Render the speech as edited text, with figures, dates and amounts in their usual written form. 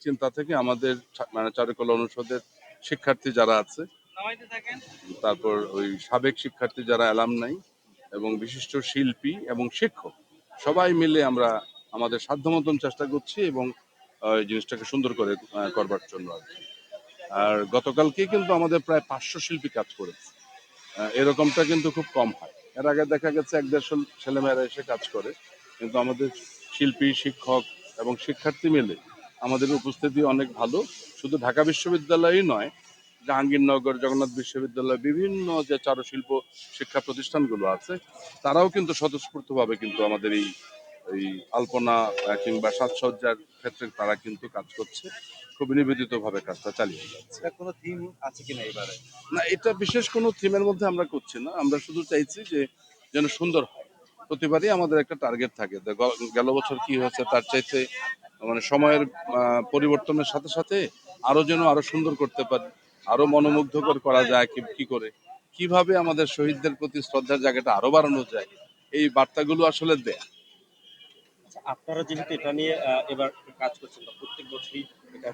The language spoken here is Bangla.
চিন্তা থেকে আমাদের মানে চারুকলা অনুষদের শিক্ষার্থী যারা আছে, তারপর ওই সাবেক শিক্ষার্থী যারা অ্যালামনাই এবং বিশিষ্ট শিল্পী এবং শিক্ষক সবাই মিলে আমরা আমাদের সাধ্যমতন চেষ্টা করছি এবং এই জিনিসটাকে সুন্দর করে করবার জন্য আর কি। আর গতকালকে কিন্তু আমাদের প্রায় 500 শিল্পী কাজ করেছে। এরকমটা কিন্তু খুব কম হয়। এর আগে দেখা গেছে 1-150 ছেলেমেয়েরা এসে কাজ করে, কিন্তু আমাদের শিল্পী, শিক্ষক এবং শিক্ষার্থী মিলে আমাদের উপস্থিতি অনেক ভালো। শুধু ঢাকা বিশ্ববিদ্যালয়ই নয়, জাহাঙ্গীরনগর, জগন্নাথ বিশ্ববিদ্যালয়, বিভিন্ন যে চারুশিল্প শিক্ষা প্রতিষ্ঠানগুলো আছে, তারাও কিন্তু স্বতঃস্ফূর্তভাবে কিন্তু আমাদের এই এই আলপনা কিংবা সাজসজ্জার ক্ষেত্রে তারা কিন্তু কাজ করছে, খুব নিবেদিতভাবে কাজটা চালিয়ে যাচ্ছে। কোনো থিম আছে কিনা এবারে? না, এটা বিশেষ কোনো থিমের মধ্যে আমরা করছি না, আমরা শুধু চাইছি যে যেন সুন্দর হয়। প্রতিবারই আমাদের একটা টার্গেট থাকে, গেল বছর কি হয়েছে তার চাইতে মানে সময়ের পরিবর্তনের সাথে সাথে আরো যেন আরো সুন্দর করতে পারি, আরো মনোমুগ্ধকর করা যায় কি করে, কিভাবে আমাদের শহীদদের প্রতি শ্রদ্ধার জায়গাটা আরো বাড়ানো যায়, এই বার্তাগুলো আসলে দেয়া। আচ্ছা, আপনারা যেহেতু এটা নিয়ে এবার কাজ করছেন বা প্রত্যেক বছরই এটা